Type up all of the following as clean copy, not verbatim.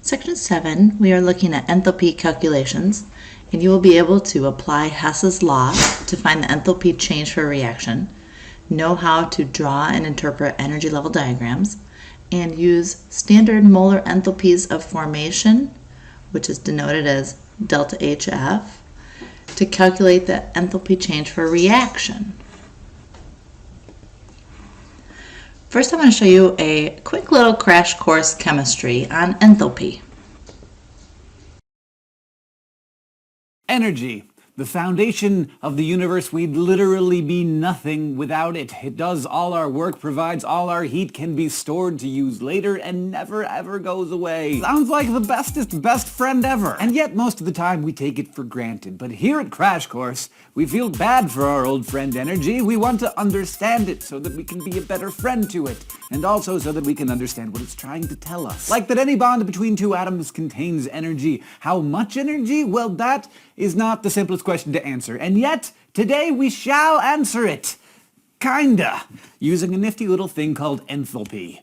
Section 7, we are looking at enthalpy calculations, and you will be able to apply Hess's law to find the enthalpy change for a reaction, know how to draw and interpret energy level diagrams, and use standard molar enthalpies of formation, which is denoted as delta HF, to calculate the enthalpy change for a reaction. First, I'm going to show you a quick little crash course chemistry on enthalpy. Energy, the foundation of the universe. We'd literally be nothing without it. It does all our work, provides all our heat, can be stored to use later, and never ever goes away. Sounds like the bestest best friend ever. And yet most of the time we take it for granted. But here at Crash Course, we feel bad for our old friend energy. We want to understand it so that we can be a better friend to it. And also so that we can understand what it's trying to tell us. Like that any bond between two atoms contains energy. How much energy? Well, that is not the simplest question to answer. And yet, today we shall answer it. Kinda. Using a nifty little thing called enthalpy.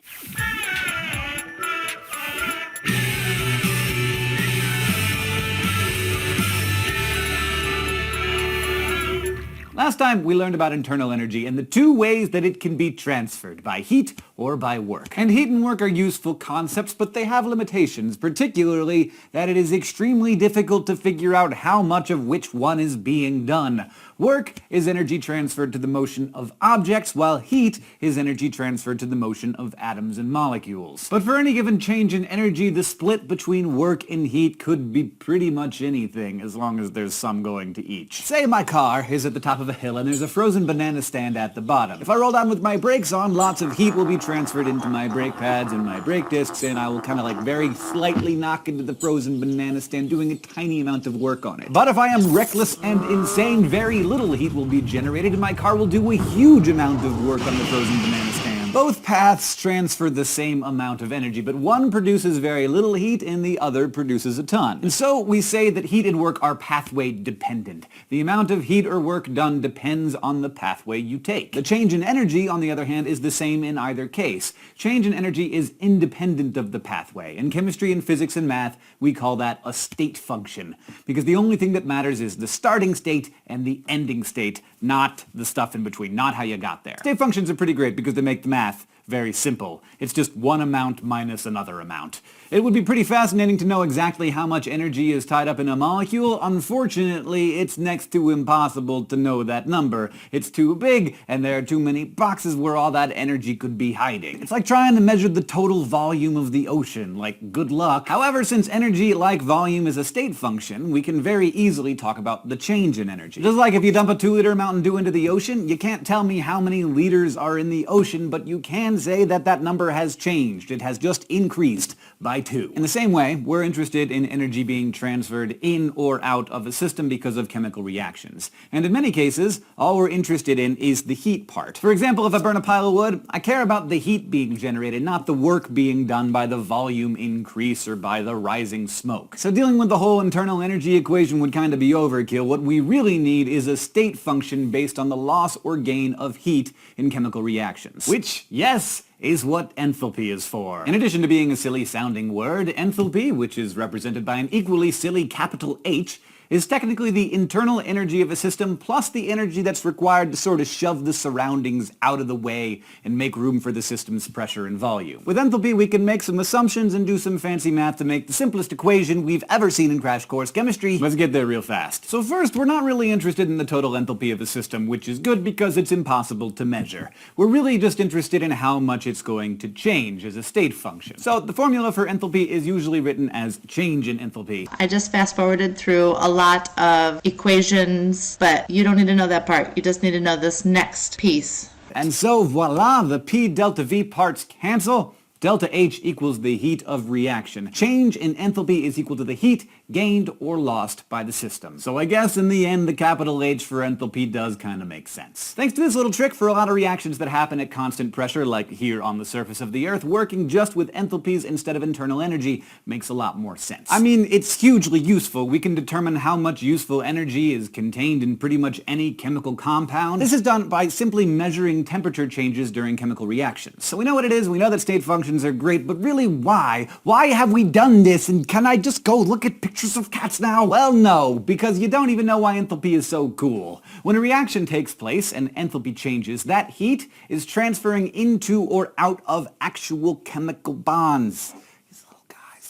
Last time we learned about internal energy and the two ways that it can be transferred, by heat or by work. And heat and work are useful concepts, but they have limitations, particularly that it is extremely difficult to figure out how much of which one is being done. Work is energy transferred to the motion of objects, while heat is energy transferred to the motion of atoms and molecules. But for any given change in energy, the split between work and heat could be pretty much anything, as long as there's some going to each. Say my car is at the top of a hill and there's a frozen banana stand at the bottom. If I roll down with my brakes on, lots of heat will be transferred into my brake pads and my brake discs, and I will kind of like very slightly knock into the frozen banana stand, doing a tiny amount of work on it. But if I am reckless and insane, very little heat will be generated and my car will do a huge amount of work on the frozen banana stand. Both paths transfer the same amount of energy, but one produces very little heat and the other produces a ton. And so we say that heat and work are pathway dependent. The amount of heat or work done depends on the pathway you take. The change in energy, on the other hand, is the same in either case. Change in energy is independent of the pathway. In chemistry and physics and math, we call that a state function, because the only thing that matters is the starting state and the ending state, not the stuff in between, not how you got there. State functions are pretty great because they make the math very simple. It's just one amount minus another amount. It would be pretty fascinating to know exactly how much energy is tied up in a molecule. Unfortunately, it's next to impossible to know that number. It's too big, and there are too many boxes where all that energy could be hiding. It's like trying to measure the total volume of the ocean. Like, good luck. However, since energy, like volume, is a state function, we can very easily talk about the change in energy. Just like if you dump a 2-liter Mountain Dew into the ocean, you can't tell me how many liters are in the ocean, but you can say that that number has changed. It has just increased by 2. In the same way, we're interested in energy being transferred in or out of a system because of chemical reactions. And in many cases, all we're interested in is the heat part. For example, if I burn a pile of wood, I care about the heat being generated, not the work being done by the volume increase or by the rising smoke. So dealing with the whole internal energy equation would kind of be overkill. What we really need is a state function based on the loss or gain of heat in chemical reactions. Which, yes, is what enthalpy is for. In addition to being a silly-sounding word, enthalpy, which is represented by an equally silly capital H, is technically the internal energy of a system plus the energy that's required to sort of shove the surroundings out of the way and make room for the system's pressure and volume. With enthalpy, we can make some assumptions and do some fancy math to make the simplest equation we've ever seen in Crash Course Chemistry. Let's get there real fast. So first, we're not really interested in the total enthalpy of a system, which is good because it's impossible to measure. We're really just interested in how much it's going to change as a state function. So the formula for enthalpy is usually written as change in enthalpy. I just fast-forwarded through a lot of equations, but you don't need to know that part. You just need to know this next piece. And so voila, the P delta V parts cancel. Delta H equals the heat of reaction. Change in enthalpy is equal to the heat gained or lost by the system. So I guess in the end the capital H for enthalpy does kind of make sense. Thanks to this little trick, for a lot of reactions that happen at constant pressure, like here on the surface of the Earth, working just with enthalpies instead of internal energy makes a lot more sense. I mean, it's hugely useful. We can determine how much useful energy is contained in pretty much any chemical compound. This is done by simply measuring temperature changes during chemical reactions. So we know what it is, we know that state functions reactions are great, but really why? Why have we done this, and can I just go look at pictures of cats now? Well, no, because you don't even know why enthalpy is so cool. When a reaction takes place and enthalpy changes, that heat is transferring into or out of actual chemical bonds.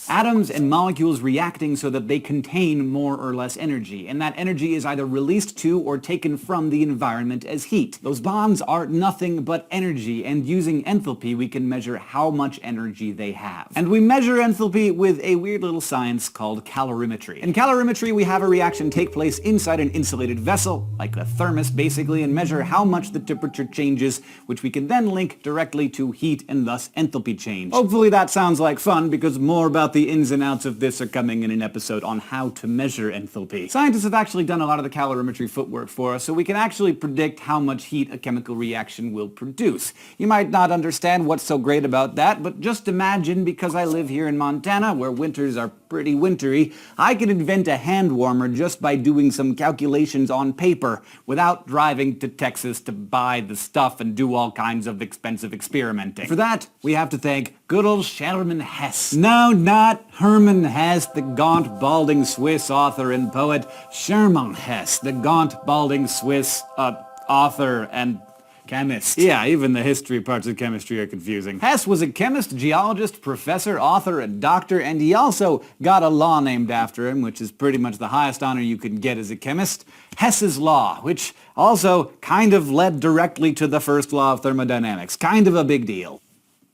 Atoms and molecules reacting so that they contain more or less energy, and that energy is either released to or taken from the environment as heat. Those bonds are nothing but energy, and using enthalpy we can measure how much energy they have. And we measure enthalpy with a weird little science called calorimetry. In calorimetry we have a reaction take place inside an insulated vessel, like a thermos basically, and measure how much the temperature changes, which we can then link directly to heat and thus enthalpy change. Hopefully that sounds like fun, because more about the ins and outs of this are coming in an episode on how to measure enthalpy. Scientists have actually done a lot of the calorimetry footwork for us, so we can actually predict how much heat a chemical reaction will produce. You might not understand what's so great about that, but just imagine, because I live here in Montana, where winters are pretty wintry, I could invent a hand warmer just by doing some calculations on paper, without driving to Texas to buy the stuff and do all kinds of expensive experimenting. For that, we have to thank good old Sherman Hess. No, not Hermann Hesse, the gaunt, balding Swiss author and poet. Sherman Hess, the gaunt, balding Swiss author and chemist. Yeah, even the history parts of chemistry are confusing. Hess was a chemist, geologist, professor, author, and doctor, and he also got a law named after him, which is pretty much the highest honor you can get as a chemist. Hess's law, which also kind of led directly to the first law of thermodynamics. Kind of a big deal.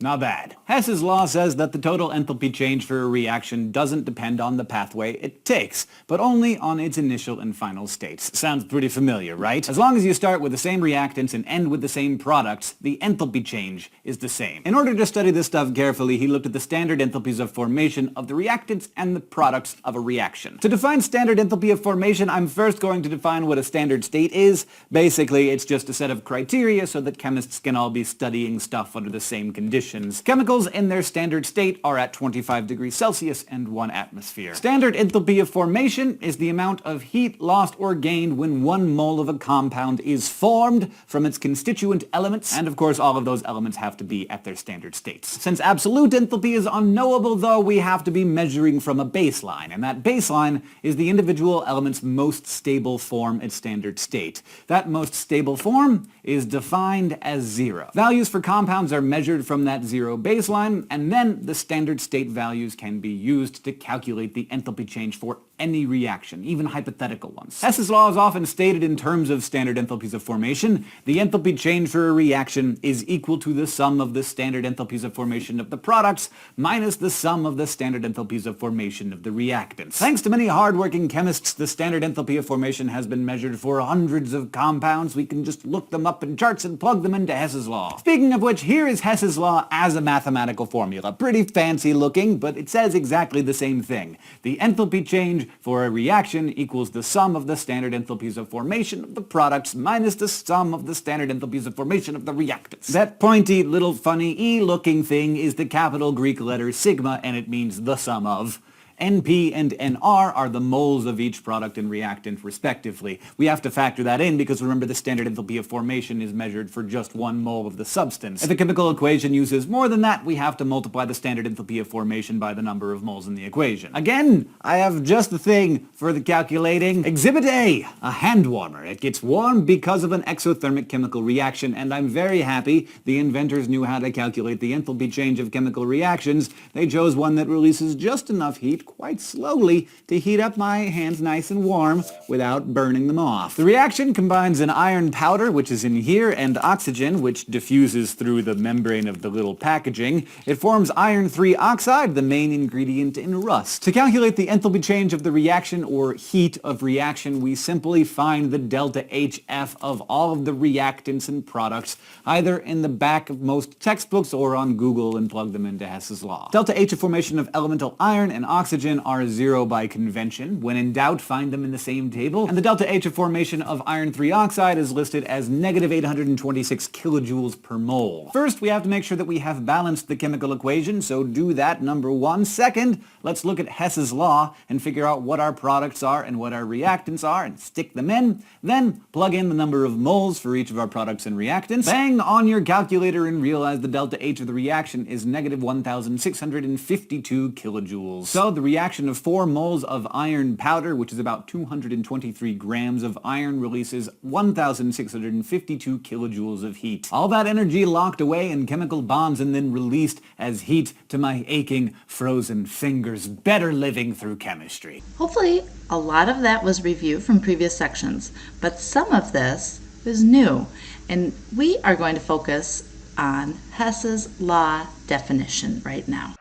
Not bad. Hess's law says that the total enthalpy change for a reaction doesn't depend on the pathway it takes, but only on its initial and final states. Sounds pretty familiar, right? As long as you start with the same reactants and end with the same products, the enthalpy change is the same. In order to study this stuff carefully, he looked at the standard enthalpies of formation of the reactants and the products of a reaction. To define standard enthalpy of formation, I'm first going to define what a standard state is. Basically, it's just a set of criteria so that chemists can all be studying stuff under the same conditions. Chemicals in their standard state are at 25 degrees Celsius and 1 atmosphere. Standard enthalpy of formation is the amount of heat lost or gained when 1 mole of a compound is formed from its constituent elements, and of course all of those elements have to be at their standard states. Since absolute enthalpy is unknowable, though, we have to be measuring from a baseline, and that baseline is the individual element's most stable form at standard state. That most stable form is defined as 0. Values for compounds are measured from that 0 baseline, and then the standard state values can be used to calculate the enthalpy change for any reaction, even hypothetical ones. Hess's law is often stated in terms of standard enthalpies of formation. The enthalpy change for a reaction is equal to the sum of the standard enthalpies of formation of the products minus the sum of the standard enthalpies of formation of the reactants. Thanks to many hardworking chemists, the standard enthalpy of formation has been measured for hundreds of compounds. We can just look them up in charts and plug them into Hess's law. Speaking of which, here is Hess's law as a mathematical formula. Pretty fancy looking, but it says exactly the same thing. The enthalpy change for a reaction equals the sum of the standard enthalpies of formation of the products minus the sum of the standard enthalpies of formation of the reactants. That pointy little funny E-looking thing is the capital Greek letter sigma, and it means the sum of. NP and NR are the moles of each product and reactant respectively. We have to factor that in because remember the standard enthalpy of formation is measured for just 1 mole of the substance. If the chemical equation uses more than that, we have to multiply the standard enthalpy of formation by the number of moles in the equation. Again, I have just the thing for the calculating. Exhibit A, a hand warmer. It gets warm because of an exothermic chemical reaction, and I'm very happy the inventors knew how to calculate the enthalpy change of chemical reactions. They chose one that releases just enough heat quite slowly to heat up my hands nice and warm without burning them off. The reaction combines an iron powder, which is in here, and oxygen, which diffuses through the membrane of the little packaging. It forms iron 3 oxide, the main ingredient in rust. To calculate the enthalpy change of the reaction, or heat of reaction, we simply find the delta HF of all of the reactants and products, either in the back of most textbooks or on Google, and plug them into Hess's law. Delta H of formation of elemental iron and oxygen oxygen are 0 by convention. When in doubt, find them in the same table. And the delta H of formation of iron 3 oxide is listed as negative 826 kilojoules per mole. First, we have to make sure that we have balanced the chemical equation, so do that, number one. Second, let's look at Hess's law and figure out what our products are and what our reactants are and stick them in. Then, plug in the number of moles for each of our products and reactants. Bang on your calculator and realize the delta H of the reaction is negative 1,652 kilojoules. So the reaction of 4 moles of iron powder, which is about 223 grams of iron, releases 1,652 kilojoules of heat. All that energy locked away in chemical bonds and then released as heat to my aching, frozen fingers. Better living through chemistry. Hopefully, a lot of that was review from previous sections, but some of this is new, and we are going to focus on Hess's law definition right now.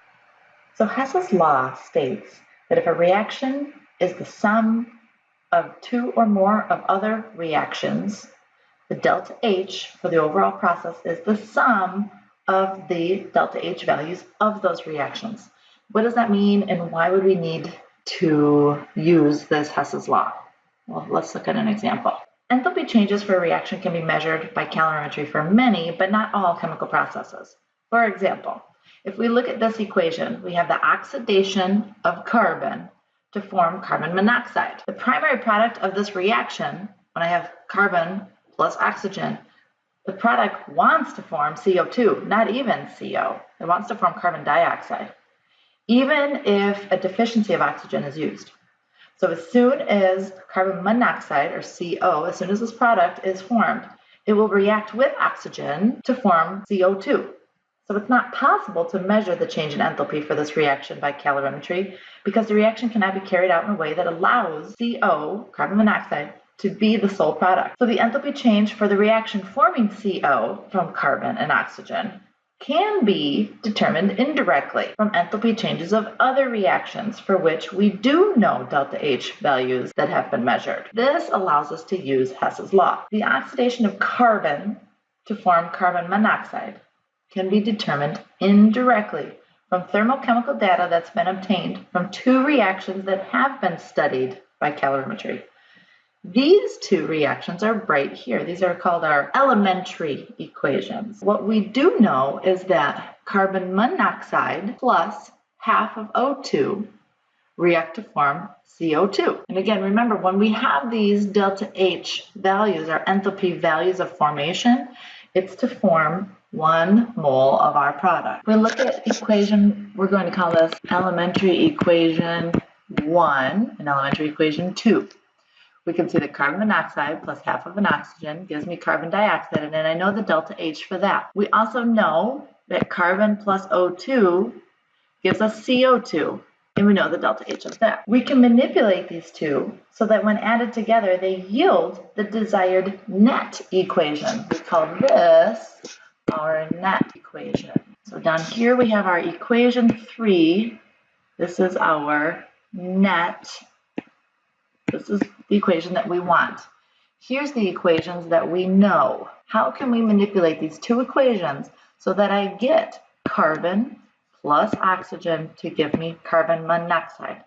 So Hess's law states that if a reaction is the sum of 2 or more of other reactions, the delta H for the overall process is the sum of the delta H values of those reactions. What does that mean, and why would we need to use this Hess's law? Well, let's look at an example. Enthalpy changes for a reaction can be measured by calorimetry for many, but not all chemical processes. For example, if we look at this equation, we have the oxidation of carbon to form carbon monoxide. The primary product of this reaction, when I have carbon plus oxygen, the product wants to form CO2, not even CO. It wants to form carbon dioxide, even if a deficiency of oxygen is used. So as soon as carbon monoxide, or CO, as soon as this product is formed, it will react with oxygen to form CO2. So it's not possible to measure the change in enthalpy for this reaction by calorimetry because the reaction cannot be carried out in a way that allows CO, carbon monoxide, to be the sole product. So the enthalpy change for the reaction forming CO from carbon and oxygen can be determined indirectly from enthalpy changes of other reactions for which we do know delta H values that have been measured. This allows us to use Hess's law. The oxidation of carbon to form carbon monoxide can be determined indirectly from thermochemical data that's been obtained from 2 reactions that have been studied by calorimetry. These 2 reactions are right here. These are called our elementary equations. What we do know is that carbon monoxide plus half of O2 react to form CO2. And again, remember, when we have these delta H values, our enthalpy values of formation, it's to form 1 mole of our product. We look at equation, we're going to call this elementary equation 1 and elementary equation 2. We can see that carbon monoxide plus half of an oxygen gives me carbon dioxide, and then I know the delta H for that. We also know that carbon plus O2 gives us CO2, and we know the delta H of that. We can manipulate these 2 so that when added together, they yield the desired net equation. We call this our net equation. So down here we have our equation 3. This is our net. This is the equation that we want. Here's the equations that we know. How can we manipulate these 2 equations so that I get carbon plus oxygen to give me carbon monoxide?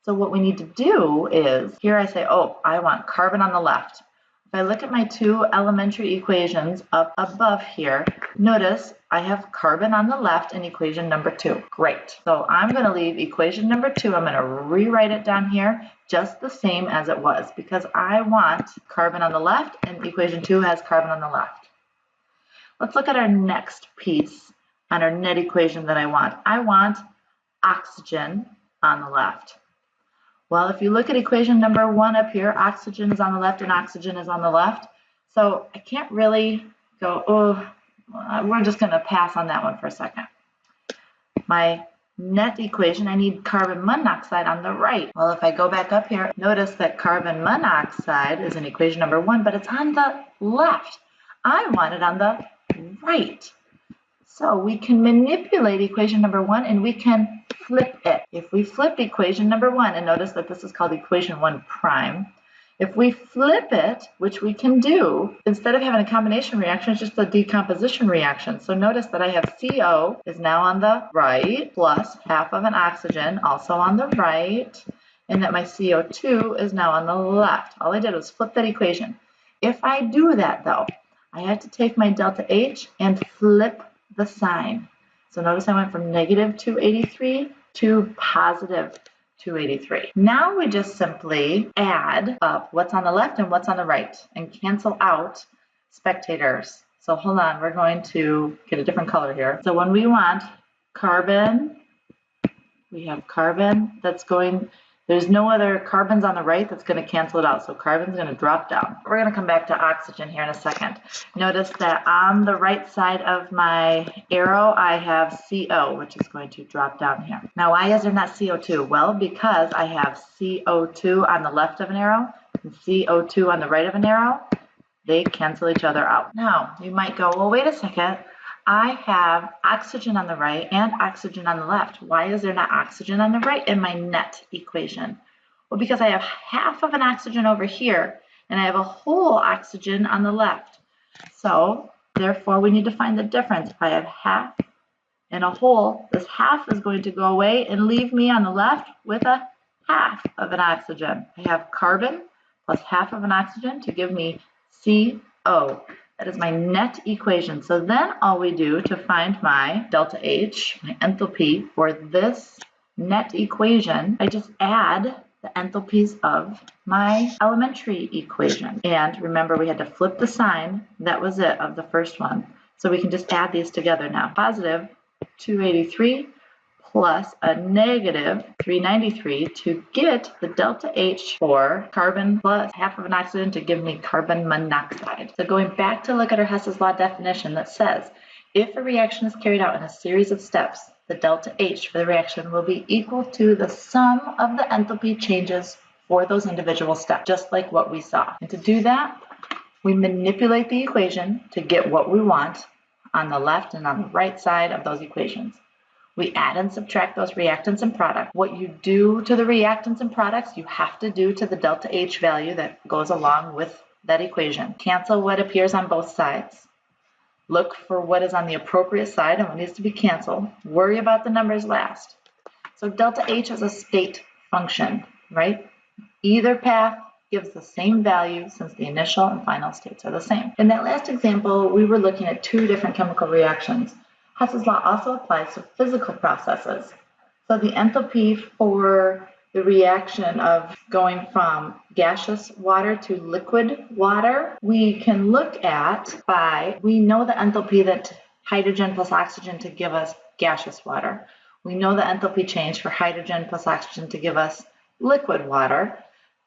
So what we need to do is, here I say, oh, I want carbon on the left. If I look at my 2 elementary equations up above here, notice I have carbon on the left in equation number 2. Great. So I'm going to leave equation number 2. I'm going to rewrite it down here just the same as it was because I want carbon on the left and equation 2 has carbon on the left. Let's look at our next piece on our net equation that I want. I want oxygen on the left. Well, if you look at equation number 1 up here, oxygen is on the left and oxygen is on the left. So I can't really go, oh, we're just going to pass on that one for a second. My net equation, I need carbon monoxide on the right. Well, if I go back up here, notice that carbon monoxide is in equation number 1, but it's on the left. I want it on the right. So we can manipulate equation number 1 and we can flip it. If we flip equation number 1, and notice that this is called equation 1 prime, If we flip it, which we can do, instead of having a combination reaction, it's just a decomposition reaction. So notice that I have CO is now on the right, plus half of an oxygen also on the right, and that my CO2 is now on the left. All I did was flip that equation. If I do that, though, I have to take my delta H and flip the sign. So notice I went from negative 283 to positive 283. Now we just simply add up what's on the left and what's on the right and cancel out spectators. So hold on, we're going to get a different color here. So when we want carbon, we have carbon that's going, there's no other carbons on the right that's going to cancel it out. So carbon's going to drop down. We're going to come back to oxygen here in a second. Notice that on the right side of my arrow, I have CO, which is going to drop down here. Now, why is there not CO2? Well, because I have CO2 on the left of an arrow and CO2 on the right of an arrow. They cancel each other out. Now, you might go, well, wait a second. I have oxygen on the right and oxygen on the left. Why is there not oxygen on the right in my net equation? Well, because I have half of an oxygen over here and I have a whole oxygen on the left. So therefore we need to find the difference. If I have half and a whole, this half is going to go away and leave me on the left with a half of an oxygen. I have carbon plus half of an oxygen to give me CO. That is my net equation. So then all we do to find my delta H, my enthalpy for this net equation, I just add the enthalpies of my elementary equation. And remember, we had to flip the sign. That was it of the first one. So we can just add these together now. Positive 283 plus a negative 393 to get the delta H for carbon plus half of an oxygen to give me carbon monoxide. So going back to look at our Hess's law definition that says, if a reaction is carried out in a series of steps, the delta H for the reaction will be equal to the sum of the enthalpy changes for those individual steps, just like what we saw. And to do that, we manipulate the equation to get what we want on the left and on the right side of those equations. We add and subtract those reactants and products. What you do to the reactants and products, you have to do to the delta H value that goes along with that equation. Cancel what appears on both sides. Look for what is on the appropriate side and what needs to be canceled. Worry about the numbers last. So delta H is a state function, right? Either path gives the same value since the initial and final states are the same. In that last example, we were looking at two different chemical reactions. Hess's law also applies to physical processes. So the enthalpy for the reaction of going from gaseous water to liquid water, we can look at by, we know the enthalpy that hydrogen plus oxygen to give us gaseous water. We know the enthalpy change for hydrogen plus oxygen to give us liquid water.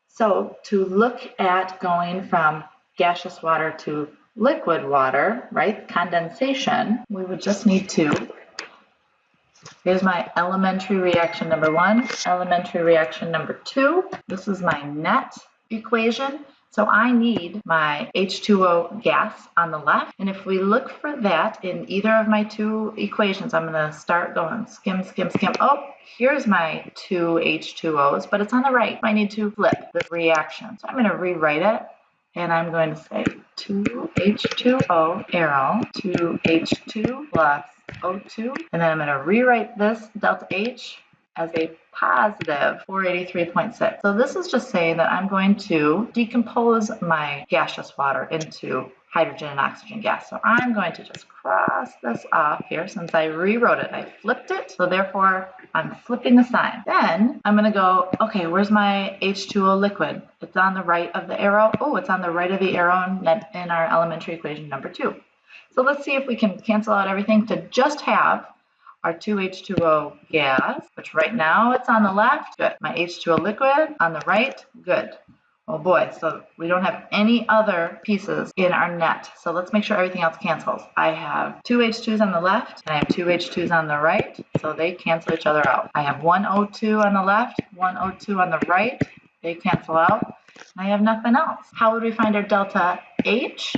So to look at going from gaseous water to liquid water, right, condensation, we would just need to, here's my elementary reaction number 1, elementary reaction number 2. This is my net equation. So I need my H2O gas on the left. And if we look for that in either of my two equations, I'm going to start going skim, skim, skim. Oh, here's my two H2Os, but it's on the right. I need to flip the reaction. So I'm going to rewrite it. And I'm going to say 2H2O arrow, 2H2 plus O2. And then I'm going to rewrite this delta H as a positive 483.6. So this is just saying that I'm going to decompose my gaseous water into hydrogen and oxygen gas. So I'm going to just cross this off here since I rewrote it. I flipped it, so therefore I'm flipping the sign. Then I'm going to go, okay, where's my H2O liquid? It's on the right of the arrow. Oh, it's on the right of the arrow in our elementary equation number 2. So let's see if we can cancel out everything to just have our 2H2O gas, which right now it's on the left. Good. My H2O liquid on the right. Good. Oh boy, so we don't have any other pieces in our net. So let's make sure everything else cancels. I have two H2s on the left and I have two H2s on the right. So they cancel each other out. I have one O2 on the left, one O2 on the right. They cancel out. And I have nothing else. How would we find our delta H?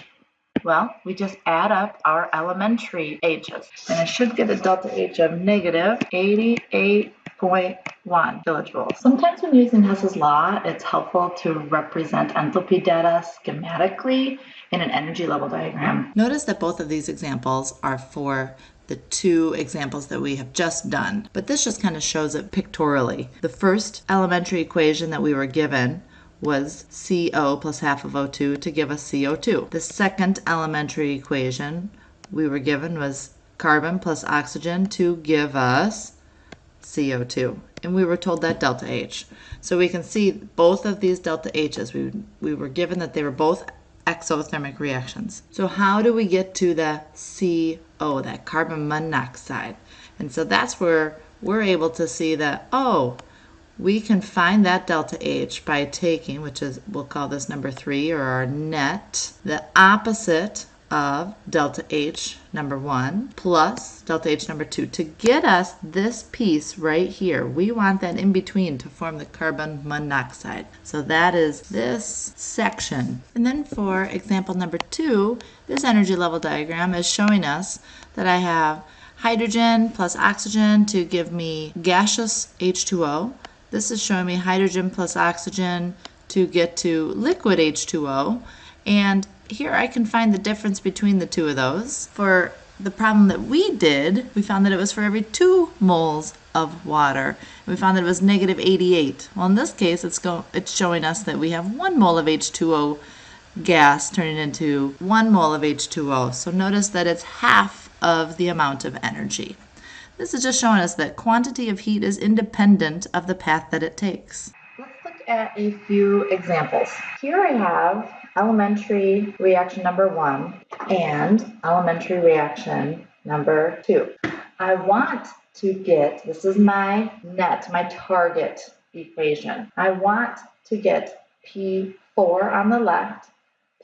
Well, we just add up our elementary H's. And I should get a delta H of negative 88.6 0.1 kilojoules. Sometimes when using Hess's law, it's helpful to represent enthalpy data schematically in an energy level diagram. Notice that both of these examples are for the two examples that we have just done, but this just kind of shows it pictorially. The first elementary equation that we were given was CO plus half of O2 to give us CO2. The second elementary equation we were given was carbon plus oxygen to give us CO2. And we were told that delta H. So we can see both of these delta H's. We were given that they were both exothermic reactions. So how do we get to the CO, that carbon monoxide? And so that's where we're able to see that, oh, we can find that delta H by taking, which is, we'll call this number 3 or our net, the opposite of delta H number 1 plus delta H number 2 to get us this piece right here. We want that in between to form the carbon monoxide. So that is this section. And then for example number 2, this energy level diagram is showing us that I have hydrogen plus oxygen to give me gaseous H2O. This is showing me hydrogen plus oxygen to get to liquid H2O. And here I can find the difference between the two of those. For the problem that we did, we found that it was for every 2 moles of water. We found that it was negative 88. Well, in this case, it's showing us that we have 1 mole of H2O gas turning into 1 mole of H2O. So notice that it's half of the amount of energy. This is just showing us that quantity of heat is independent of the path that it takes. Let's look at a few examples. Here I have elementary reaction number 1 and elementary reaction number 2. I want to get, this is my net, my target equation. I want to get P4 on the left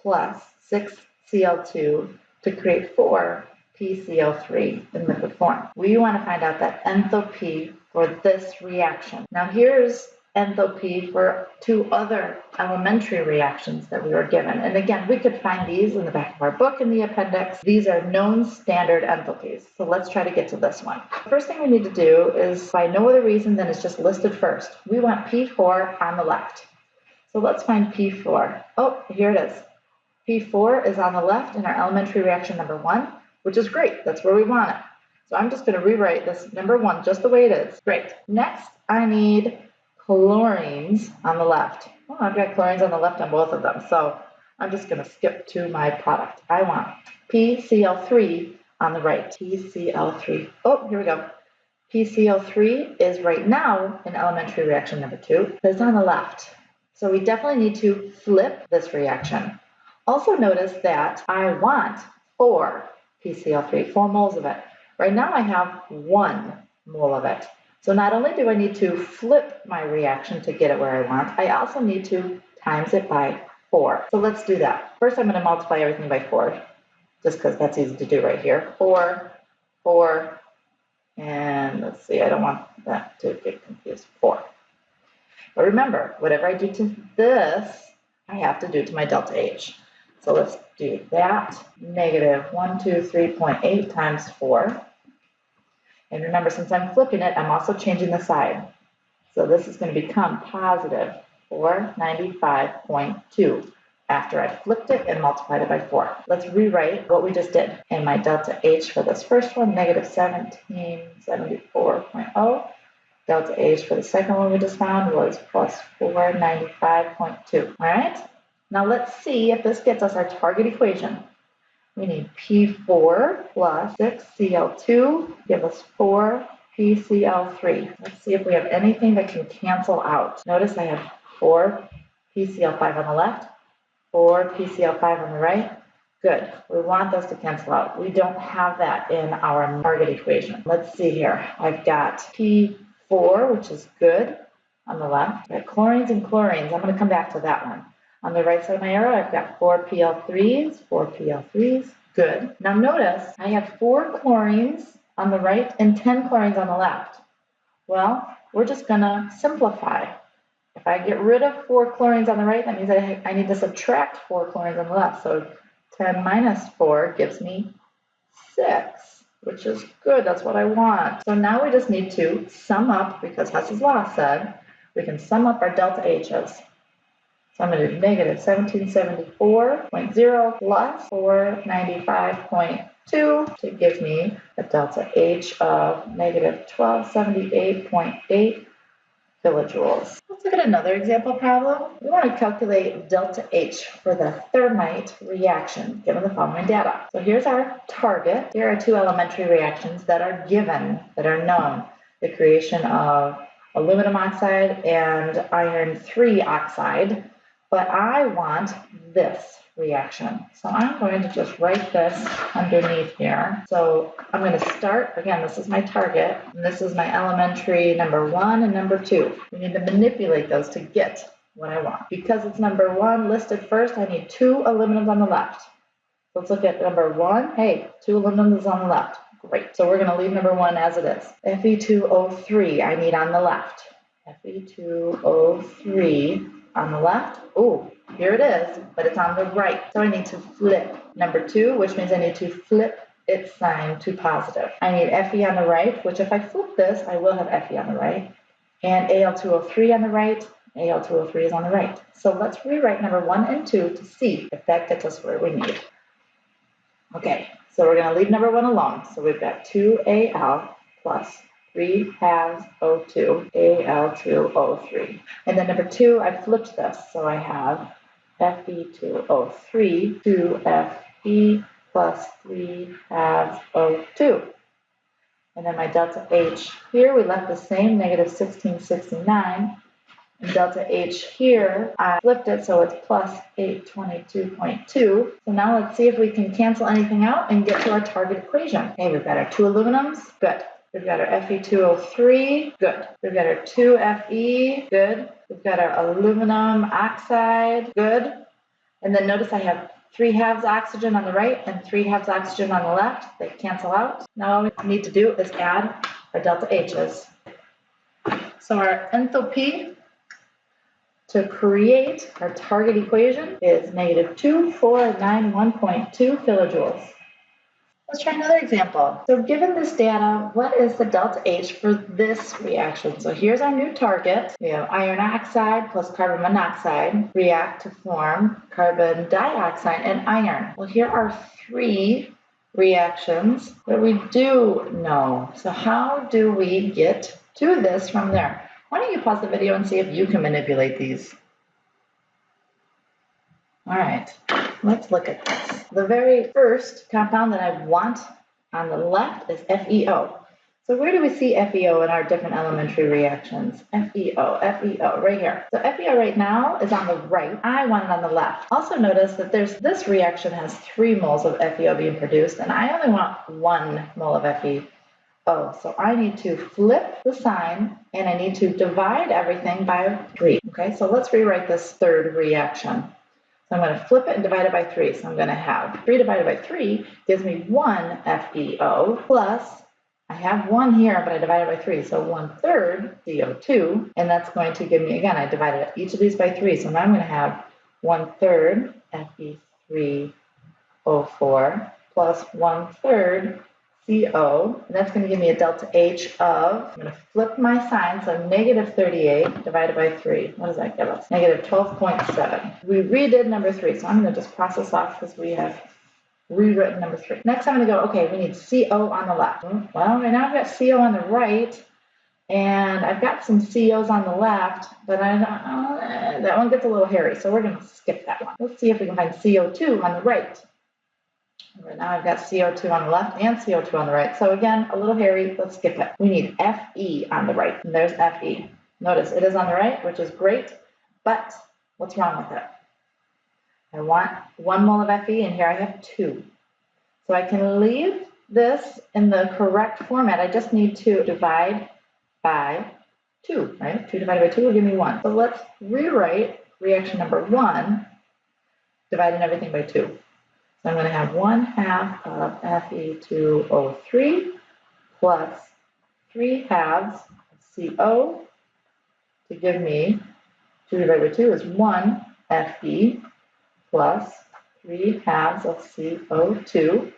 plus 6Cl2 to create 4 PCl3 in liquid form. We want to find out that enthalpy for this reaction. Now here's enthalpy for 2 other elementary reactions that we were given. And again, we could find these in the back of our book in the appendix. These are known standard enthalpies. So let's try to get to this one. The first thing we need to do is, by no other reason than it's just listed first, we want P4 on the left. So let's find P4. Oh, here it is. P4 is on the left in our elementary reaction number 1. Which is great. That's where we want it. So I'm just going to rewrite this number 1 just the way it is. Great. Next, I need chlorines on the left. Well, I've got chlorines on the left on both of them. So I'm just going to skip to my product. I want PCl3 on the right. PCl3. Oh, here we go. PCl3 is right now in elementary reaction number 2. But it's on the left. So we definitely need to flip this reaction. Also notice that I want 4 PCl3, 4 moles of it. Right now I have 1 mole of it. So not only do I need to flip my reaction to get it where I want, I also need to times it by 4. So let's do that. First I'm going to multiply everything by 4, just because that's easy to do right here. 4, 4, and let's see, I don't want that to get confused. 4. But remember, whatever I do to this, I have to do to my delta H. So let's do that. Negative 123.8 times 4. And remember, since I'm flipping it, I'm also changing the sign. So this is going to become positive 495.2 after I flipped it and multiplied it by 4. Let's rewrite what we just did. And my delta H for this first one, negative 1774.0. Delta H for the second one we just found was plus 495.2. All right? Now let's see if this gets us our target equation. We need P4 plus 6Cl2, give us 4 PCl3. Let's see if we have anything that can cancel out. Notice I have 4 PCl5 on the left, 4 PCl5 on the right. Good. We want those to cancel out. We don't have that in our target equation. Let's see here. I've got P4, which is good, on the left. I've got chlorines and chlorines. I'm going to come back to that one. On the right side of my arrow, I've got 4 PL3s, 4 PL3s. Good. Now notice I have 4 chlorines on the right and 10 chlorines on the left. Well, we're just going to simplify. If I get rid of 4 chlorines on the right, that means I need to subtract 4 chlorines on the left. So 10 minus 4 gives me 6. which is good. That's what I want. So now we just need to sum up, because Hess's law said we can sum up our delta H's. So I'm going to do negative 1774.0 plus 495.2 to give me a delta H of negative 1278.8 kilojoules. Let's look at another example problem. We want to calculate delta H for the thermite reaction given the following data. So here's our target. Here are two elementary reactions that are given, that are known. The creation of aluminum oxide and iron 3 oxide. But I want this reaction. So I'm going to just write this underneath here. So I'm going to start, again, this is my target, and this is my elementary number 1 and number 2. We need to manipulate those to get what I want. Because it's number 1 listed first, I need 2 aluminums on the left. Let's look at number 1. Hey, 2 aluminums on the left. Great. So we're going to leave number 1 as it is. Fe2O3 I need on the left. Fe2O3 on the left. Oh, here it is, but it's on the right. So I need to flip number 2, which means I need to flip its sign to positive. I need Fe on the right, which if I flip this, I will have Fe on the right. And Al2O3 on the right. Al2O3 is on the right. So let's rewrite number 1 and 2 to see if that gets us where we need. Okay, so we're going to leave number 1 alone. So we've got 2Al plus 3 halves O2, Al2O3. And then number 2, I flipped this. So I have Fe2O3 to Fe plus 3 halves O2. And then my delta H here, we left the same, negative 1669. And delta H here, I flipped it, so it's plus 822.2. So now let's see if we can cancel anything out and get to our target equation. Okay, we've got our 2 aluminums, good. We've got our Fe2O3, good. We've got our 2Fe, good. We've got our aluminum oxide, good. And then notice I have 3 halves oxygen on the right and 3 halves oxygen on the left. They cancel out. Now all we need to do is add our delta H's. So our enthalpy to create our target equation is negative 2491.2 kilojoules. Let's try another example. So given this data, what is the delta H for this reaction? So here's our new target. We have iron oxide plus carbon monoxide react to form carbon dioxide and iron. Well, here are 3 reactions that we do know. So how do we get to this from there? Why don't you pause the video and see if you can manipulate these? All right, let's look at this. The very first compound that I want on the left is FeO. So where do we see FeO in our different elementary reactions? FeO, right here. So FeO right now is on the right. I want it on the left. Also notice that this reaction has 3 moles of FeO being produced, and I only want 1 mole of FeO. So I need to flip the sign, and I need to divide everything by 3. Okay, so let's rewrite this third reaction. So I'm going to flip it and divide it by 3. So I'm going to have 3 divided by 3 gives me 1 FeO plus, I have 1 here, but I divided by 3. So 1/3 CO2. And that's going to give me, again, I divided each of these by 3. So now I'm going to have 1/3 Fe3O4 plus 1/3 CO, and that's going to give me a delta H of, I'm going to flip my sign, so negative 38 divided by 3. What does that give us? Negative 12.7. We redid number 3, so I'm going to just process off because we have rewritten number 3. Next, I'm going to go, okay, we need CO on the left. Well, right now I've got CO on the right, and I've got some COs on the left, but that one gets a little hairy, so we're going to skip that one. Let's see if we can find CO2 on the right. Right now I've got CO2 on the left and CO2 on the right. So again, a little hairy, let's skip it. We need Fe on the right, and there's Fe. Notice it is on the right, which is great, but what's wrong with it? I want 1 mole of Fe, and here I have 2. So I can leave this in the correct format. I just need to divide by 2, right? 2 divided by 2 will give me 1. So let's rewrite reaction number 1, dividing everything by 2. So I'm going to have 1/2 of Fe2O3 plus 3 halves of CO to give me 2 divided by 2 is 1 Fe plus 3 halves of CO2.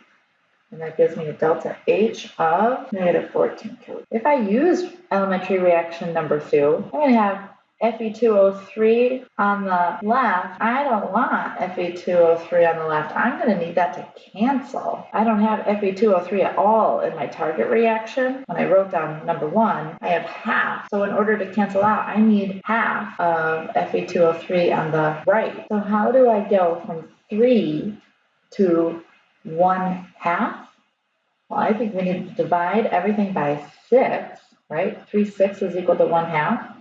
And that gives me a delta H of negative 14 kilojoules. If I use elementary reaction number 2, I'm going to have Fe2O3 on the left. I don't want Fe2O3 on the left. I'm going to need that to cancel. I don't have Fe2O3 at all in my target reaction. When I wrote down number 1, I have half. So in order to cancel out, I need half of Fe2O3 on the right. So how do I go from 3 to 1/2? Well, I think we need to divide everything by 6, right? 3/6 is equal to 1/2.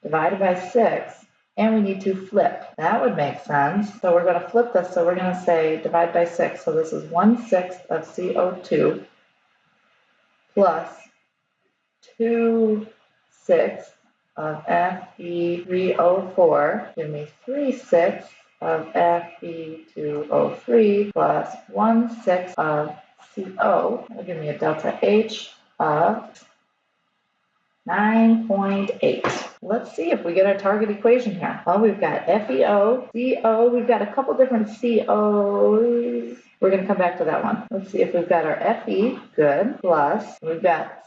Divided by 6, and we need to flip. That would make sense. So we're going to flip this. So we're going to say divide by 6. So this is 1/6 of CO2 plus 2/6 of Fe3O4. Give me 3/6 of Fe2O3 plus 1/6 of CO. That'll give me a delta H of 9.8. Let's see if we get our target equation here. Well, we've got FeO, CO, we've got a couple different COs. We're going to come back to that one. Let's see if we've got our Fe, good, plus we've got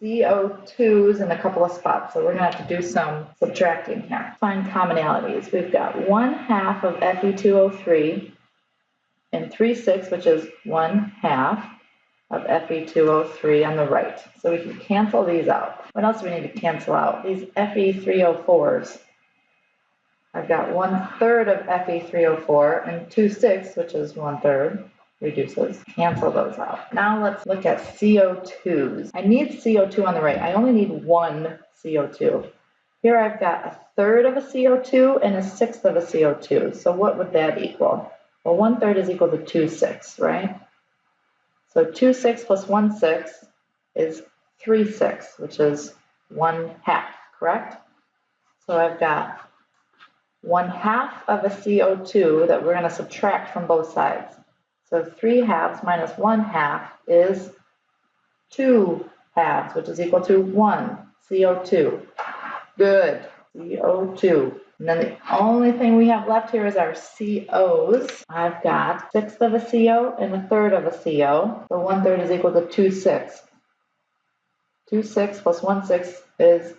CO2s in a couple of spots. So we're going to have to do some subtracting here. Find commonalities. We've got 1/2 of Fe2O3 and 3/6, which is 1/2 of Fe2O3 on the right. So we can cancel these out. What else do we need to cancel out? These Fe3O4s. I've got 1/3 of Fe3O4 and 2/6, which is 1/3, reduces. Cancel those out. Now let's look at CO2s. I need CO2 on the right. I only need one CO2. Here I've got 1/3 of a CO2 and 1/6 of a CO2. So what would that equal? Well, 1/3 is equal to 2/6, right? So 2/6 plus 1/6 is 3/6, which is 1/2, correct? So I've got 1/2 of a CO2 that we're going to subtract from both sides. So 3/2 minus 1/2 is 2/2, which is equal to 1 CO2. Good, CO2. And then the only thing we have left here is our COs. I've got 1/6 of a CO and 1/3 of a CO. So 1/3 is equal to 2/6. 2/6 plus 1/6 is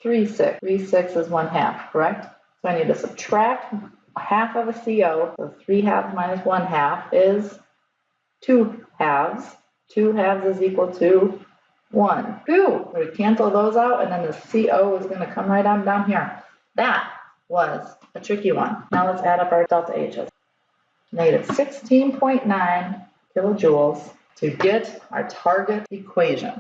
3/6. 3/6 is 1/2, correct? So I need to subtract 1/2 of a CO. So 3/2 minus 1/2 is 2/2. 2/2 is equal to 1. Whew, we cancel those out, and then the CO is going to come right on down here. That was a tricky one. Now let's add up our delta H's. Negative 16.9 kilojoules to get our target equation.